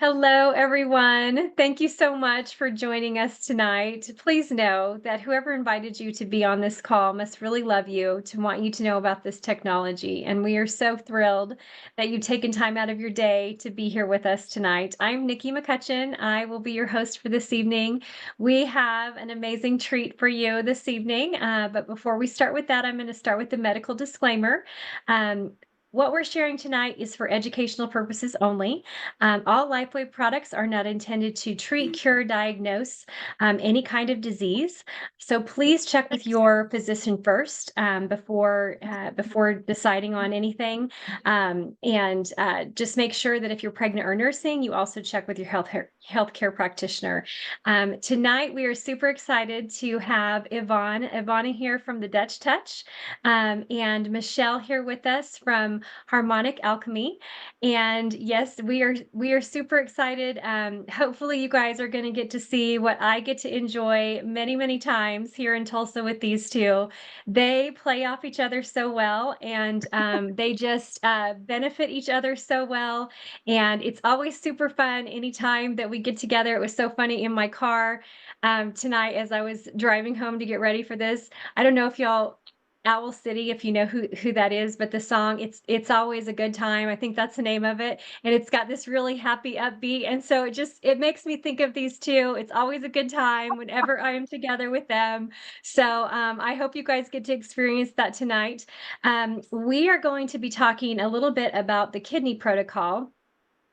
Hello, everyone. Thank you so much for joining us tonight. Please know that whoever invited you to be on this call must really love you to want you to know about this technology. And we are so thrilled that you've taken time out of your day to be here with us tonight. I'm Nikki McCutchen. I will be your host for this evening. We have an amazing treat for you this evening. But before we start with that, I'm going to start with the medical disclaimer. Um, what we're sharing tonight is for educational purposes only. All LifeWave products are not intended to treat, cure, diagnose any kind of disease. So please check with your physician first before deciding on anything, and just make sure that if you're pregnant or nursing, you also check with your healthcare practitioner. Tonight, we are super excited to have Ivana here from the Dutch Touch, and Michelle here with us from Harmonic Alchemy. And yes, we are super excited. Hopefully, you guys are going to get to see what I get to enjoy many, many times here in Tulsa with these two. They play off each other so well, and they just benefit each other so well. And it's always super fun anytime that we get together. It was so funny in my car tonight as I was driving home to get ready for this. I don't know if y'all Owl City, if you know who that is, but the song it's always a good time. I think that's the name of it, and it's got this really happy upbeat, and so it makes me think of these two. It's always a good time whenever I am together with them. So I hope you guys get to experience that tonight. We are going to be talking a little bit about the kidney protocol.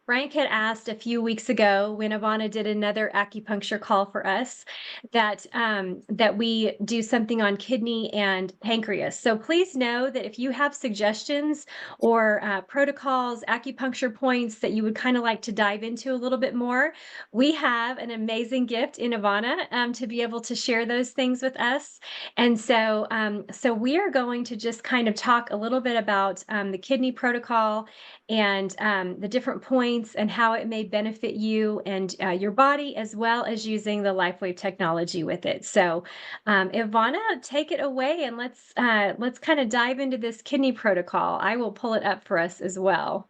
Frank had asked a few weeks ago when Ivana did another acupuncture call for us that we do something on kidney and pancreas. So please know that if you have suggestions or protocols, acupuncture points that you would kind of like to dive into a little bit more, we have an amazing gift in Ivana to be able to share those things with us. And so we are going to just kind of talk a little bit about the kidney protocol and the different points and how it may benefit you and your body, as well as using the LifeWave technology with it. So, Ivana, take it away and let's kind of dive into this kidney protocol. I will pull it up for us as well.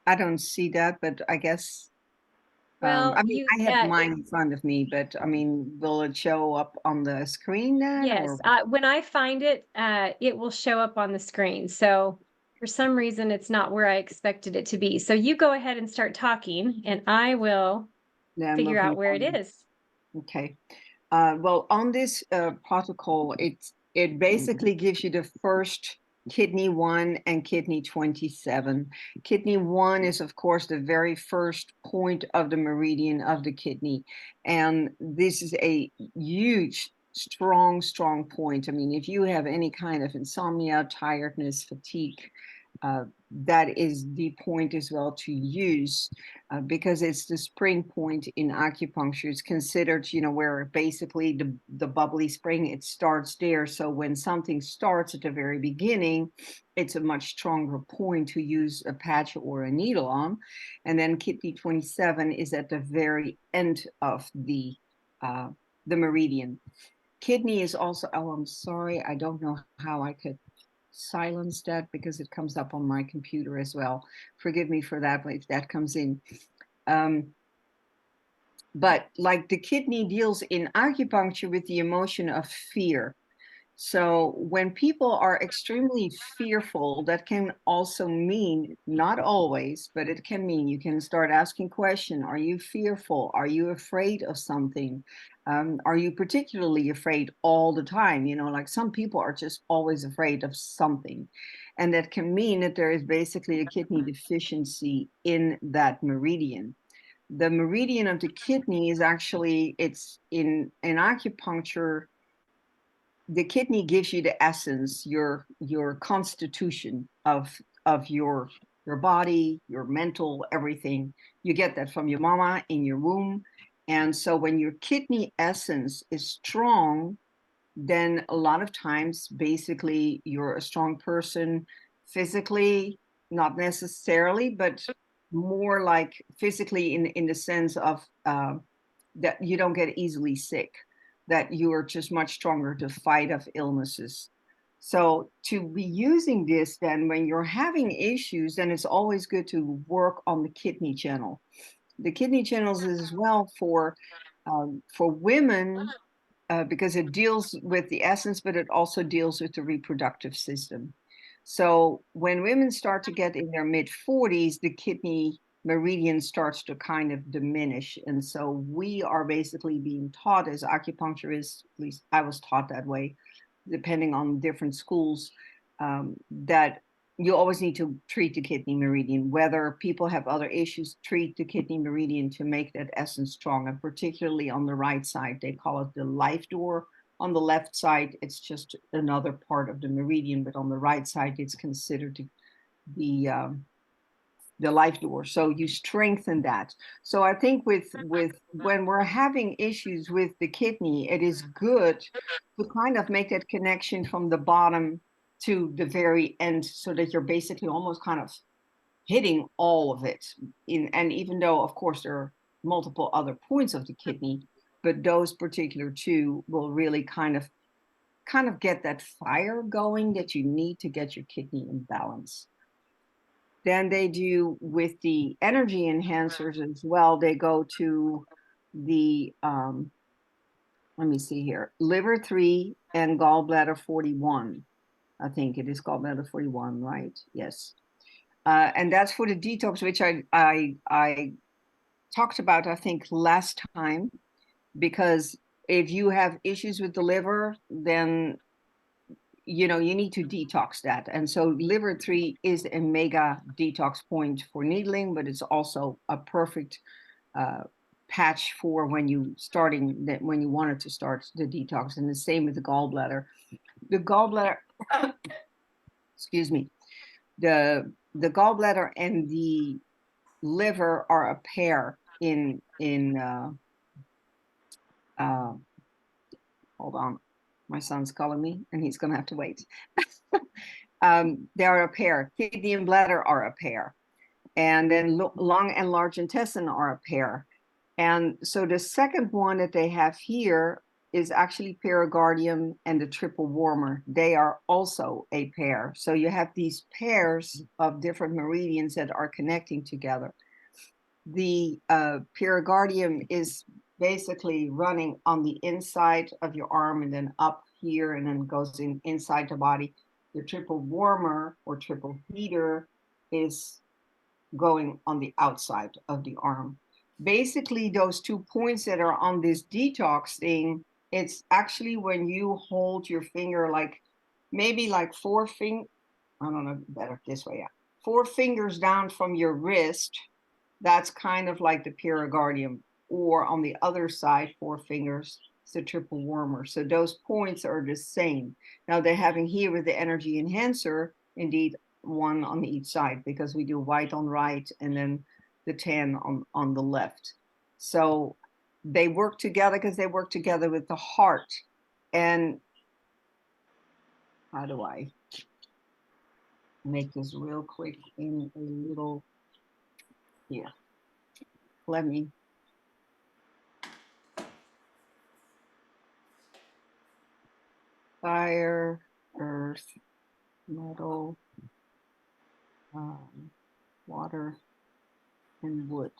I don't see that, but I guess, Well, I mean, you I have mine in front of me, but I mean, will it show up on the screen then, yes, or? when I find it, it will show up on the screen. So for some reason, it's not where I expected it to be. So you go ahead and start talking, and I will Yeah, figure out moving where it on. is. Okay. Well, on this protocol, it basically gives you the first kidney 1 and kidney 27. Kidney 1 is, of course, the very first point of the meridian of the kidney. And this is a huge, strong point. I mean, if you have any kind of insomnia, tiredness, fatigue, that is the point as well to use because it's the spring point in acupuncture. It's considered, where basically the bubbly spring, it starts there. So when something starts at the very beginning, it's a much stronger point to use a patch or a needle on. And then kidney 27 is at the very end of the meridian. Kidney is also, oh, I'm sorry, I don't know how I could silence that because it comes up on my computer as well. Forgive me for that if that comes in. But like the kidney deals in acupuncture with the emotion of fear. So when people are extremely fearful, that can also mean, not always, but it can mean you can start asking questions. Are you fearful? Are you afraid of something? Are you particularly afraid all the time? Like some people are just always afraid of something. And that can mean that there is basically a kidney deficiency in that meridian. The meridian of the kidney is actually, it's in acupuncture, the kidney gives you the essence, your constitution of your body, your mental, everything. You get that from your mama in your womb. And so when your kidney essence is strong, then a lot of times basically you're a strong person physically, not necessarily, but more like physically in the sense of that you don't get easily sick, that you are just much stronger to fight of illnesses. So to be using this, then when you're having issues, then it's always good to work on the kidney channel. The kidney channels is as well for women, because it deals with the essence, but it also deals with the reproductive system. So when women start to get in their mid-40s, the kidney meridian starts to kind of diminish. And so we are basically being taught as acupuncturists, at least I was taught that way, depending on different schools, that you always need to treat the kidney meridian. Whether people have other issues, treat the kidney meridian to make that essence strong, and particularly on the right side. They call it the life door. On the left side, it's just another part of the meridian, but on the right side, it's considered to be the life door. So you strengthen that. So I think with when we're having issues with the kidney, it is good to kind of make that connection from the bottom to the very end, so that you're basically almost kind of hitting all of it. And even though, of course, there are multiple other points of the kidney, but those particular two will really kind of get that fire going that you need to get your kidney in balance. Then they do with the energy enhancers as well. They go to the let me see here, liver 3 and gallbladder 41. I think it is gallbladder 41, right? Yes. And that's for the detox, which I talked about, I think, last time, because if you have issues with the liver, then you need to detox that. And so liver 3 is a mega detox point for needling, but it's also a perfect patch for when you wanted to start the detox. And the same with the gallbladder. The gallbladder, excuse me, the gallbladder and the liver are a pair in hold on, my son's calling me and he's gonna have to wait. They are a pair. Kidney and bladder are a pair, and then lung and large intestine are a pair. And so the second one that they have here is actually pericardium and the triple warmer. They are also a pair. So you have these pairs of different meridians that are connecting together. The pericardium is basically running on the inside of your arm and then up here and then goes inside the body. The triple warmer or triple heater is going on the outside of the arm. Basically, those 2 points that are on this detox thing, it's actually when you hold your finger, like maybe like I don't know, better this way, yeah. 4 fingers down from your wrist, that's kind of like the pericardium, or on the other side, 4 fingers, it's the triple warmer. So those points are the same. Now they're having here with the energy enhancer, indeed, one on each side, because we do white on right and then the tan on the left. So they work together because they work together with the heart. And how do I make this real quick in a little here? Let me fire, earth, metal, water, and wood.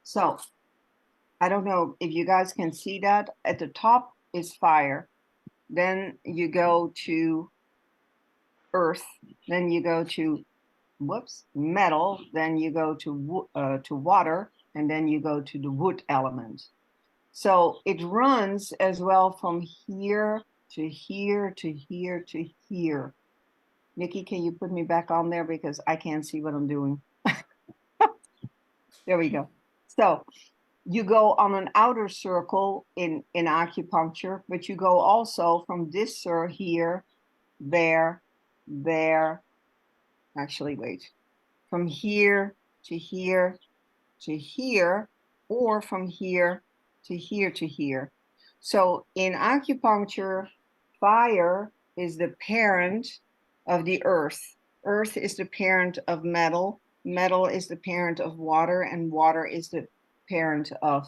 So I don't know if you guys can see that. At the top is fire. Then you go to earth. Then you go to, metal. Then you go to water. And then you go to the wood element. So it runs as well from here to here to here to here. Nikki, can you put me back on there because I can't see what I'm doing? There we go. So you go on an outer circle in acupuncture, but you go also from this here, there, actually, wait, from here to here to here, or from here to here to here. So in acupuncture, fire is the parent of the earth. Earth is the parent of metal. Metal is the parent of water, and water is the parent of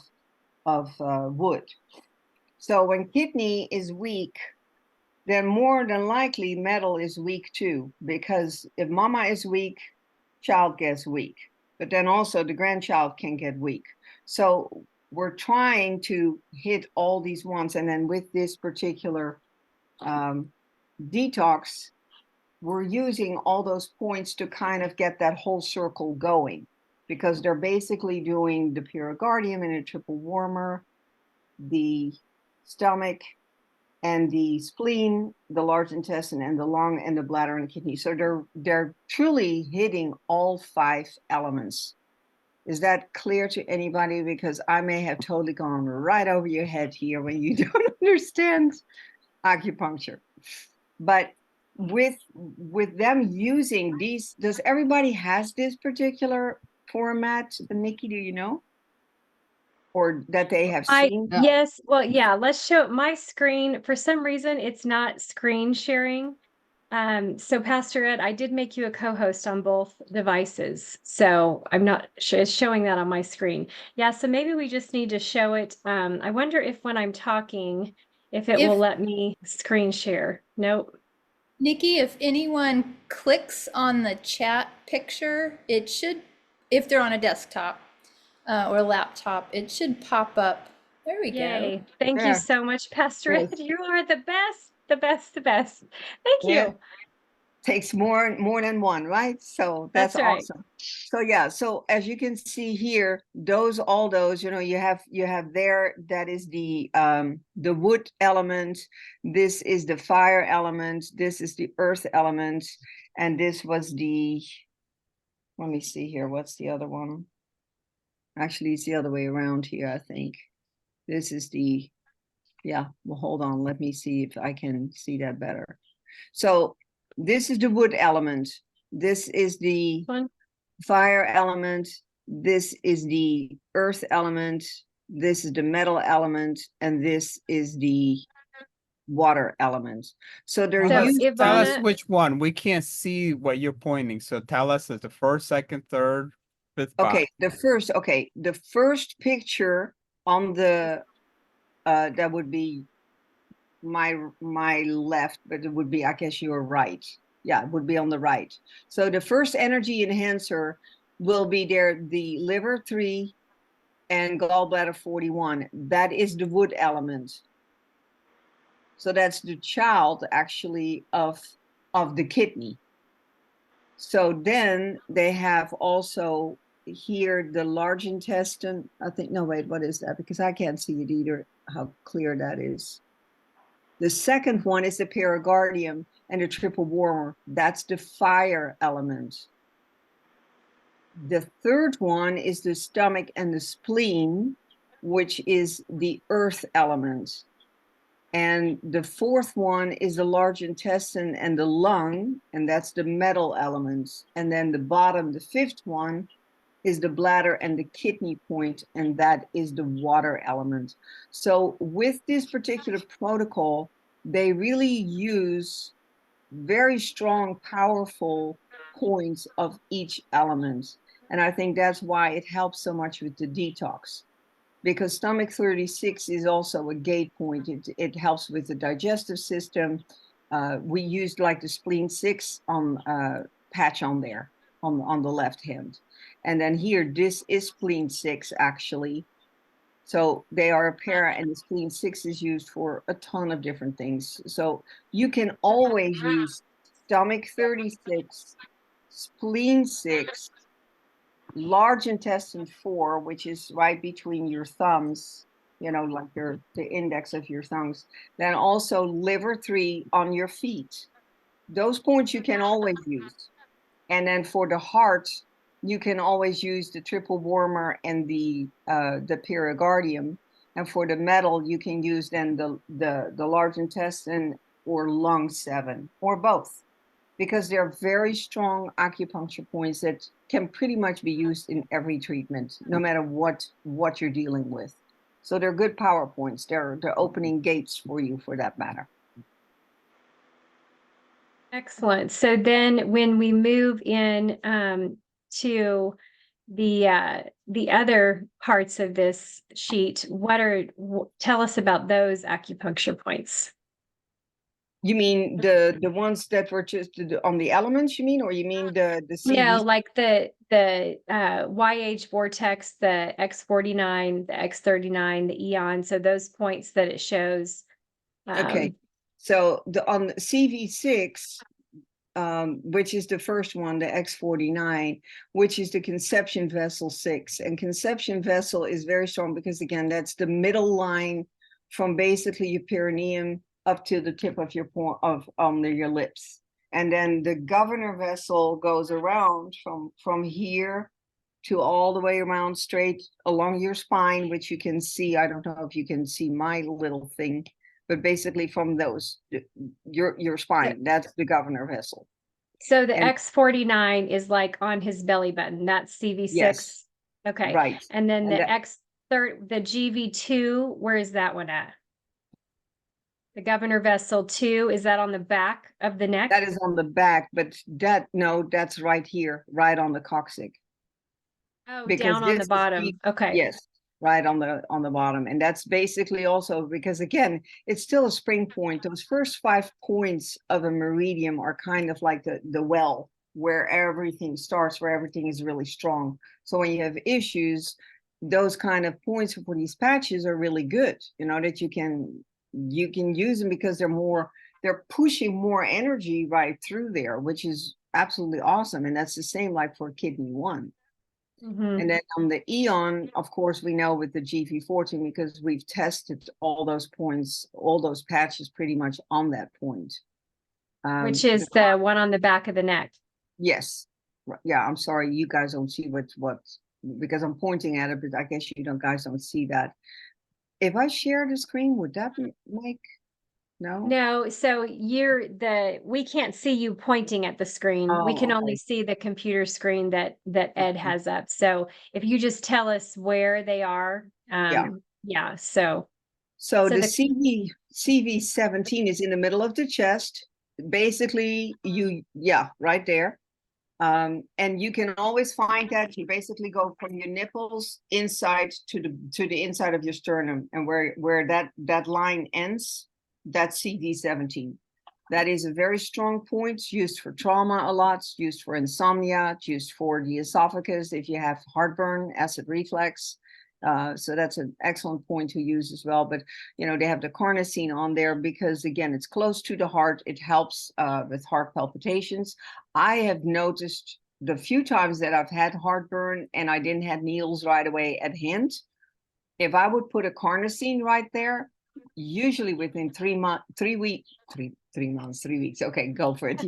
wood. So when kidney is weak, then more than likely metal is weak too, because if mama is weak, child gets weak, but then also the grandchild can get weak. So we're trying to hit all these ones. And then with this particular detox, we're using all those points to kind of get that whole circle going, because they're basically doing the pericardium and a triple warmer, the stomach and the spleen, the large intestine and the lung and the bladder and kidney. So they're truly hitting all 5 elements. Is that clear to anybody? Because I may have totally gone right over your head here when you don't understand acupuncture. But with them using these, does everybody has this particular format? Nikki, do you know? Or that they have seen? Yes, well, yeah, let's show my screen. For some reason, it's not screen sharing. So Pastor Ed, I did make you a co-host on both devices. So I'm not showing that on my screen. Yeah, so maybe we just need to show it. I wonder if when I'm talking, if it will let me screen share. Nope. Nikki, if anyone clicks on the chat picture, it should, if they're on a desktop or a laptop, it should pop up. There we Yay. go. Thank you Yeah. so much, Pastor Ed. Yes. You are the best, the best, the best. Thank Yeah. you. Takes more than one, right? So that's That's right. awesome. So yeah, so as you can see here, all those, you have there, that is the wood element, this is the fire element, this is the earth element, and this was the, let me see here, what's the other one? Actually, it's the other way around here, I think. This is the, yeah, well, hold on, let me see if I can see that better. So this is the wood element. This is the fire element. This is the earth element. This is the metal element. And this is the water element. So they're tell us which one. We can't see what you're pointing. So tell us the first, second, third, fifth. Okay, the first picture on the that would be my left, but it would be, I guess, your right. Yeah, it would be on the right. So the first energy enhancer will be there, the liver 3 and gallbladder 41. That is the wood element. So that's the child actually of the kidney. So then they have also here the large intestine. I think, no, wait, what is that? Because I can't see it either, how clear that is. The second one is the pericardium and the triple warmer. That's the fire element. The third one is the stomach and the spleen, which is the earth element. And the fourth one is the large intestine and the lung, and that's the metal element. And then the bottom, the fifth one, is the bladder and the kidney point, and that is the water element. So with this particular protocol, they really use very strong, powerful points of each element. And I think that's why it helps so much with the detox, because stomach 36 is also a gate point. It helps with the digestive system. We used like the spleen 6 on patch on there on the left hand. And then here, this is spleen 6 actually. So they are a pair, and the spleen 6 is used for a ton of different things. So you can always use stomach 36, spleen 6, large intestine 4, which is right between your thumbs, like the index of your thumbs. Then also liver 3 on your feet. Those points you can always use. And then for the heart, you can always use the triple warmer and the pericardium. And for the metal, you can use then the large intestine or lung 7, or both, because they're very strong acupuncture points that can pretty much be used in every treatment, no matter what you're dealing with. So they're good power points. They're opening gates for you, for that matter. Excellent. So then when we move in to the other parts of this sheet, tell us about those acupuncture points. You mean the ones that were just on the elements, you mean, or you mean the No, CV? like the YH vortex, the X49, the X39, the Eon. So those points that it shows. Okay, so on CV6, which is the first one, the X49, which is the conception vessel 6. And conception vessel is very strong because, again, that's the middle line from basically your perineum up to the tip of your point of your lips. And then the governor vessel goes around from here to all the way around straight along your spine, which you can see. I don't know if you can see my little thing, but basically from those, your spine, that's the governor vessel. So the And X49 is like on his belly button. That's CV6. yes, Okay. right. And then And the that, the GV2, where is that one at? The governor vessel 2, is that on the back of the neck? that is on the back, but that's right here, right on the coccyx. Oh, Because down on this the is bottom. Okay. yes, right on the bottom. And that's basically also because, again, it's still a spring point. Those first 5 points of a meridian are kind of like the well where everything starts, where everything is really strong. So when you have issues, those kind of points for these patches are really good, that you can use them because they're pushing more energy right through there, which is absolutely awesome. And that's the same like for kidney 1. Mhm. And then on the Eon, of course, we know with the GV14 because we've tested all those points, all those patches pretty much on that point. Which is the one on the back of the neck. Yes. Yeah, I'm sorry, you guys don't see what because I'm pointing at it, but I guess you guys don't see that. If I share the screen, would that make no? No, so we can't see you pointing at the screen. We can Oh, only okay. see the computer screen that Ed has up. So if you just tell us where they are, Yeah. yeah, so So the the CV17 is in the middle of the chest. Basically, right there. And you can always find that you basically go from your nipples inside to the inside of your sternum, and where that line ends, that's CV17. That is a very strong point, used for trauma a lot, it's used for insomnia, it's used for the esophagus if you have heartburn, acid reflux. So that's an excellent point to use as well. But they have the carnosine on there because, again, it's close to the heart. It helps with heart palpitations. I have noticed the few times that I've had heartburn and I didn't have needles right away at hand, if I would put a carnosine right there, usually within 3 months, 3 weeks, 3 weeks. Okay, go for it.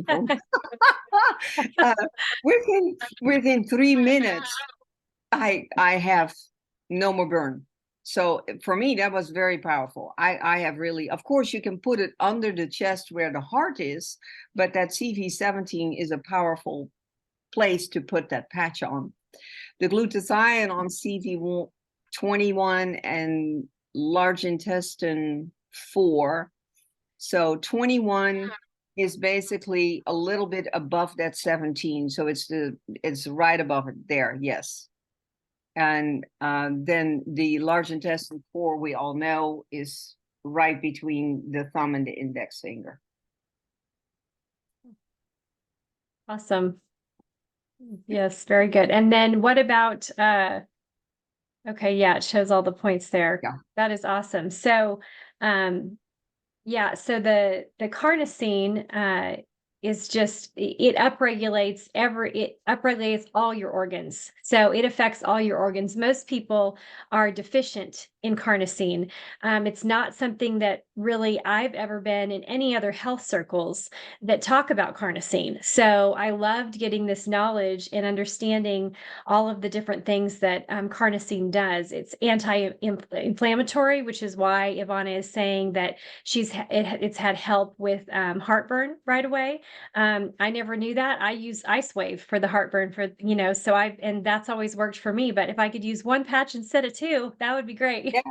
Within 3 minutes, I have no more burn. So for me, that was very powerful. I have really, of course, you can put it under the chest where the heart is, but that CV17 is a powerful place to put that patch on. The glutathione on CV21 and large intestine 4. So 21 is basically a little bit above that 17. So it's right above it there. Yes. And then the large intestine 4, we all know, is right between the thumb and the index finger. awesome. Yes, very good. And then what about okay, yeah, it shows all the points there. Yeah. That is awesome. So yeah, so the carnosine is just it upregulates all your organs. So it affects all your organs. Most people are deficient in carnosine. It's not something that really I've ever been in any other health circles that talk about carnosine. So I loved getting this knowledge and understanding all of the different things that carnosine does. It's anti-inflammatory, which is why Ivana is saying that it's had help with heartburn right away. I never knew that. I use Ice Wave for the heartburn and that's always worked for me. But if I could use one patch instead of 2, that would be great. Yeah.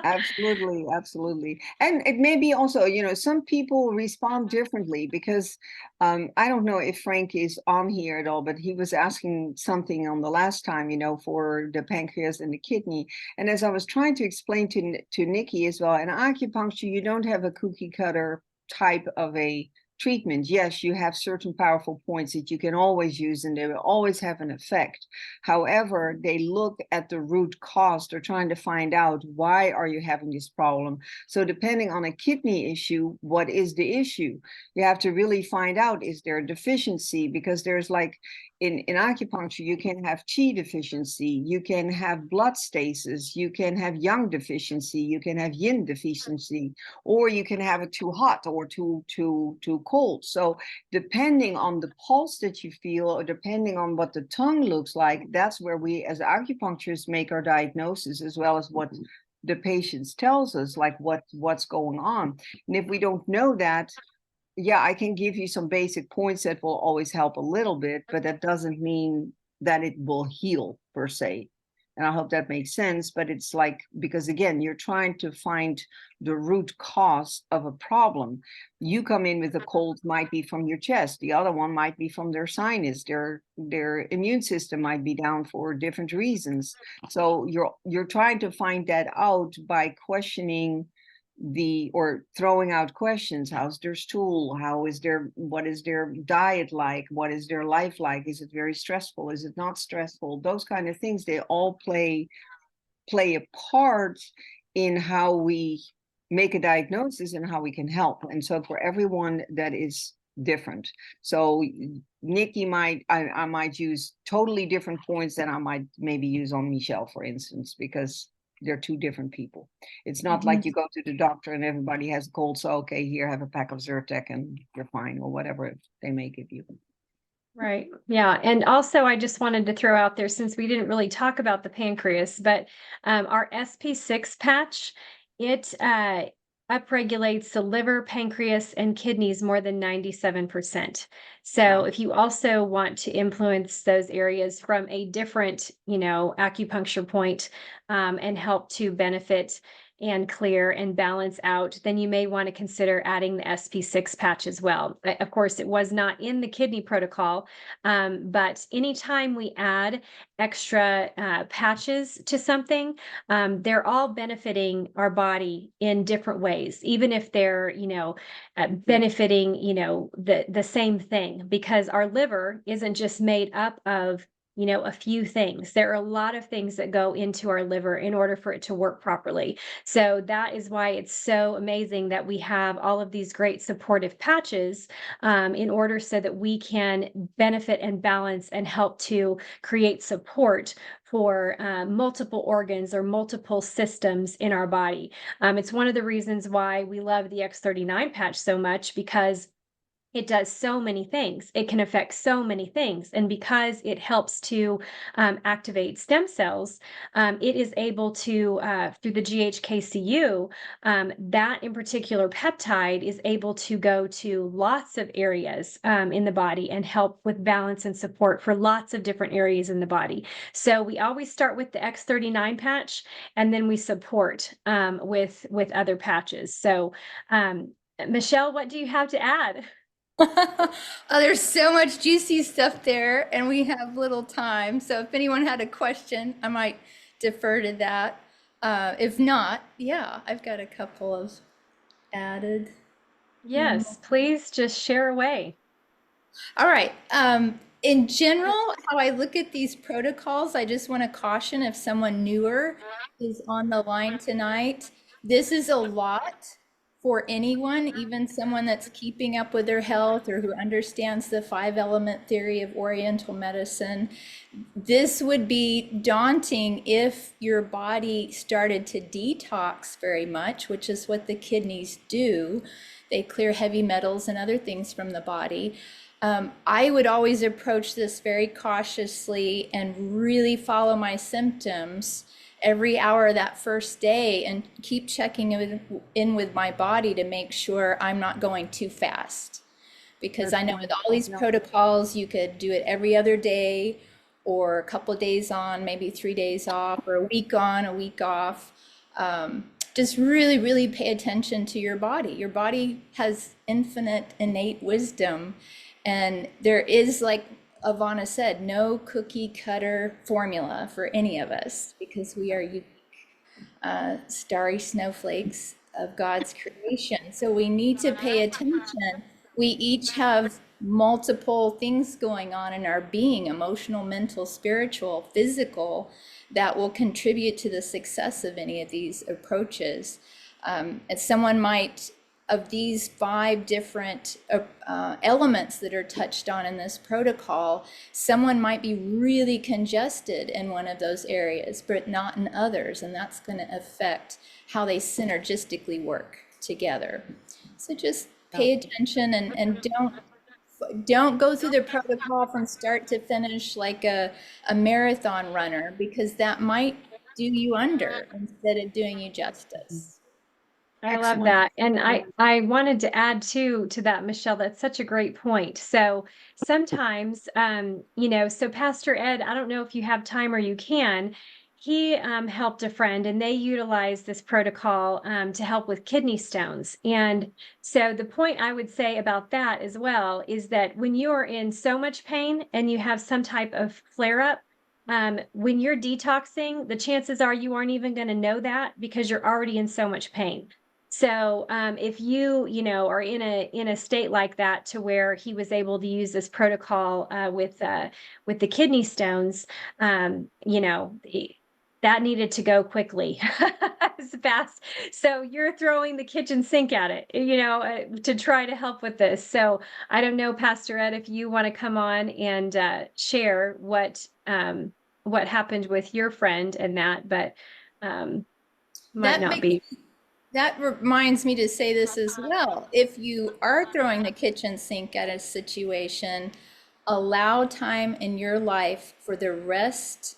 Absolutely, absolutely. And it may be also, some people respond differently because I don't know if Frank is on here at all, but he was asking something on the last time, for the pancreas and the kidney. And as I was trying to explain to Nikki as well, in acupuncture, you don't have a cookie cutter type of a treatment, yes, you have certain powerful points that you can always use and they will always have an effect. However, they look at the root cause. They're trying to find out, why are you having this problem? So depending on a kidney issue, what is the issue? You have to really find out, is there a deficiency? Because there's like, in acupuncture, you can have qi deficiency, you can have blood stasis, you can have yang deficiency, you can have yin deficiency, or you can have it too hot or too cold. So depending on the pulse that you feel, or depending on what the tongue looks like, that's where we as acupuncturists make our diagnosis, as well as what the patients tells us, like what's going on. And if we don't know that, yeah, I can give you some basic points that will always help a little bit, but that doesn't mean that it will heal per se. And I hope that makes sense. But it's like, because again, you're trying to find the root cause of a problem. You come in with a cold, might be from your chest. The other one might be from their sinus. Their immune system might be down for different reasons. So you're trying to find that out by questioning or throwing out questions. How's their stool? What is their diet like? What is their life like? Is it very stressful? Is it not stressful? Those kind of things, they all play a part in how we make a diagnosis and how we can help. And so for everyone, that is different. So Nikki I might use totally different points than I might maybe use on Michelle, for instance, because they're two different people. It's not like you go to the doctor and everybody has a cold, so okay, here, have a pack of Zyrtec and you're fine, or whatever they may give you. Right. Yeah. And also, I just wanted to throw out there, since we didn't really talk about the pancreas, but our SP6 patch, it upregulates the liver, pancreas, and kidneys more than 97%. So if you also want to influence those areas from a different, acupuncture point, and help to benefit and clear and balance out, then you may want to consider adding the SP6 patch as well. Of course, it was not in the kidney protocol, but anytime we add extra patches to something, they're all benefiting our body in different ways, even if they're, benefiting, the same thing, because our liver isn't just made up of a few things. There are a lot of things that go into our liver in order for it to work properly. So that is why it's so amazing that we have all of these great supportive patches, in order so that we can benefit and balance and help to create support for multiple organs or multiple systems in our body. It's one of the reasons why we love the X39 patch so much, because it does so many things. It can affect so many things. And because it helps to activate stem cells, it is able to, through the GHKCU, that in particular peptide is able to go to lots of areas in the body and help with balance and support for lots of different areas in the body. So we always start with the X39 patch, and then we support with other patches. So Michelle, what do you have to add? Oh, there's so much juicy stuff there, and we have little time. So if anyone had a question, I might defer to that. If not, yeah, I've got a couple of added. Yes, please just share away. All right. In general, how I look at these protocols, I just want to caution if someone newer is on the line tonight, this is a lot for anyone, even someone that's keeping up with their health or who understands the 5-element theory of Oriental medicine. This would be daunting if your body started to detox very much, which is what the kidneys do. They clear heavy metals and other things from the body. I would always approach this very cautiously and really follow my symptoms every hour that first day and keep checking in with my body to make sure I'm not going too fast. Because I know with all these protocols, you could do it every other day or a couple of days on, maybe 3 days off, or a week on, a week off. Just really, really pay attention to your body. Your body has infinite innate wisdom. And there is, like Ivana said, no cookie cutter formula for any of us because we are unique, starry snowflakes of God's creation. So we need to pay attention. We each have multiple things going on in our being, emotional, mental, spiritual, physical, that will contribute to the success of any of these approaches. And someone might, of these 5 different elements that are touched on in this protocol, someone might be really congested in one of those areas, but not in others. And that's going to affect how they synergistically work together. So just pay attention and don't go through the protocol from start to finish like a marathon runner, because that might do you under instead of doing you justice. I love Excellent. that. And I wanted to add to that, Michelle, that's such a great point. So sometimes, so Pastor Ed, I don't know if you have time or you can, he helped a friend and they utilized this protocol to help with kidney stones. And so the point I would say about that as well is that when you're in so much pain and you have some type of flare up, when you're detoxing, the chances are you aren't even going to know that because you're already in so much pain. So if you are in a state like that, to where he was able to use this protocol with the kidney stones, that needed to go quickly, as fast. So you're throwing the kitchen sink at it, to try to help with this. So I don't know, Pastor Ed, if you want to come on and share what happened with your friend and that, but might not be. That reminds me to say this as well. If you are throwing the kitchen sink at a situation, allow time in your life for the rest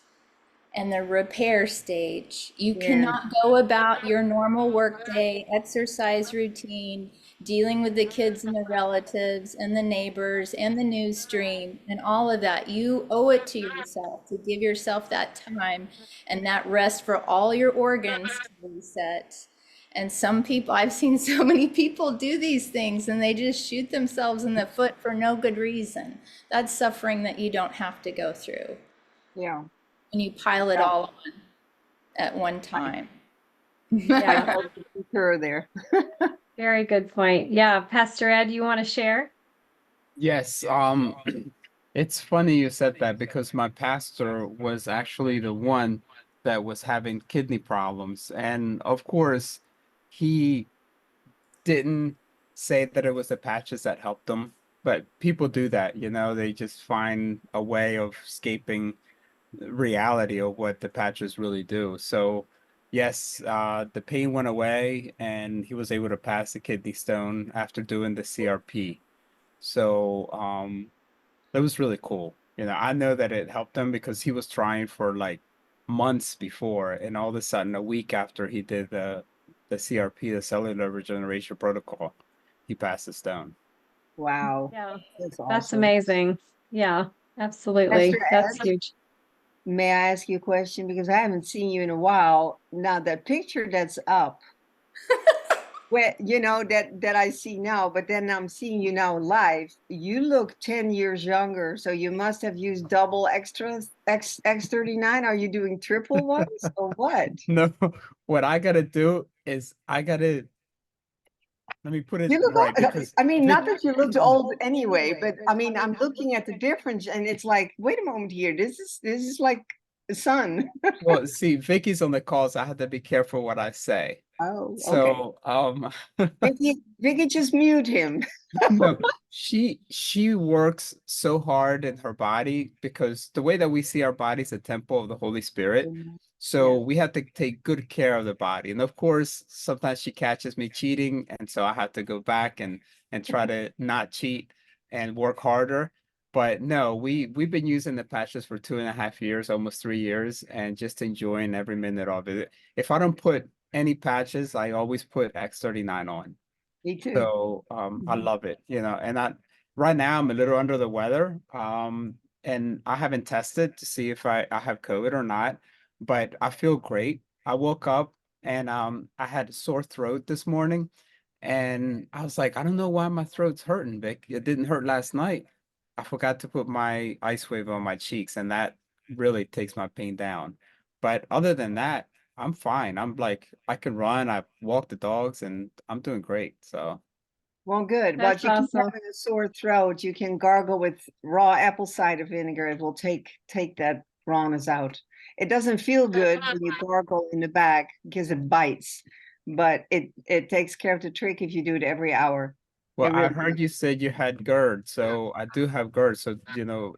and the repair stage. You cannot go about your normal workday, exercise routine, dealing with the kids and the relatives and the neighbors and the news stream and all of that. You owe it to yourself to give yourself that time and that rest for all your organs to reset. And some people, I've seen so many people do these things and they just shoot themselves in the foot for no good reason. That's suffering that you don't have to go through. Yeah. And you pile it all on at one time. Yeah, Concur there. very good point. Yeah, Pastor Ed, you want to share? Yes, it's funny you said that because my pastor was actually the one that was having kidney problems. And of course, he didn't say that it was the patches that helped him, but people do that, they just find a way of escaping reality of what the patches really do. So yes, the pain went away and he was able to pass the kidney stone after doing the CRP. So that was really cool. I know that it helped him because he was trying for like months before, and all of a sudden, a week after he did the CRP, the cellular regeneration protocol, he passed the stone. Wow. Yeah, That's that's awesome. amazing. Yeah, absolutely. Pastor That's Ed, huge. may I ask you a question? Because I haven't seen you in a while. Now, that picture that's up, that I see now, but then I'm seeing you now live. You look 10 years younger, so you must have used double extras, X39. Are you doing triple ones or what? No, what I gotta do is let me put it You look right old. because I mean, not that you looked old anyway, but I mean, I'm looking at the difference and it's like, wait a moment here. This is like the sun. well, see, Vicky's on the call, so I have to be careful what I say. Oh, okay. So, Vicky, just mute him. no, she works so hard in her body because the way that we see our body is a temple of the Holy Spirit. So we have to take good care of the body. And of course, sometimes she catches me cheating, and so I have to go back and try to not cheat and work harder. But no, we've been using the patches for 2.5 years, almost 3 years, and just enjoying every minute of it. If I don't put any patches, I always put X39 on. Me too. So I love it, and right now I'm a little under the weather. And I haven't tested to see if I have COVID or not, but I feel great. I woke up and I had a sore throat this morning, and I was like, I don't know why my throat's hurting, Vic. It didn't hurt last night. I forgot to put my ice wave on my cheeks, and that really takes my pain down. But other than that, I'm fine. I'm like, I can run, I walk the dogs, and I'm doing great. So Well, good. But That's you keep awesome. having a sore throat, you can gargle with raw apple cider vinegar. It will take that rawness out. It doesn't feel good when you gargle in the bag because it bites, but it takes care of the trick if you do it every hour. well, It I really heard you said you had GERD, so I do have GERD. So,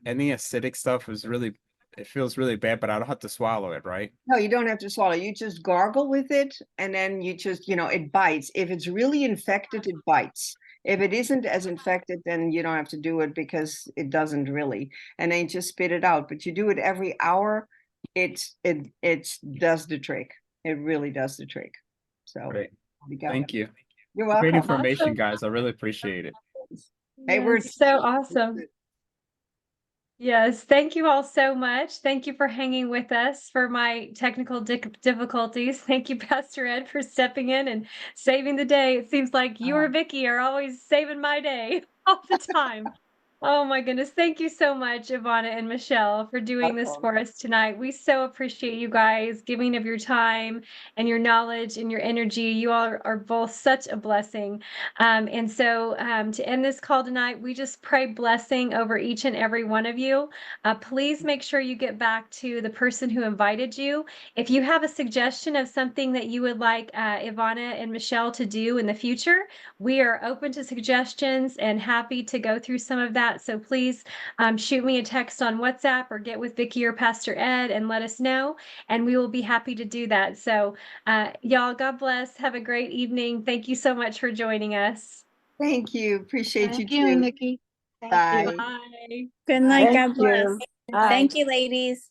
any acidic stuff is really, it feels really bad, but I don't have to swallow it, right? No, you don't have to swallow. You just gargle with it, and then you just, it bites. If it's really infected, it bites. If it isn't as infected, then you don't have to do it because it doesn't really. And then you just spit it out. But you do it every hour, it does the trick. It really does the trick. So Great. we got it. Thank you. You're Great welcome. information, Awesome. guys. I really appreciate it. Hey, we're Yes, so awesome. Yes, thank you all so much. Thank you for hanging with us for my technical difficulties. Thank you, Pastor Ed, for stepping in and saving the day. It seems like you or Vicky are always saving my day all the time. Oh my goodness. Thank you so much, Ivana and Michelle, for doing this for us tonight. We so appreciate you guys giving of your time and your knowledge and your energy. You all are both such a blessing. And so to end this call tonight, we just pray blessing over each and every one of you. Please make sure you get back to the person who invited you. If you have a suggestion of something that you would like Ivana and Michelle to do in the future, we are open to suggestions and happy to go through some of that. So please shoot me a text on WhatsApp or get with Vicky or Pastor Ed and let us know, and we will be happy to do that. So y'all, God bless. Have a great evening. Thank you so much for joining us. Thank you. Appreciate Thank you you, too. Nikki. Thank Bye. you. Bye. Good night. Thank God bless. you. Bye. Thank you, ladies.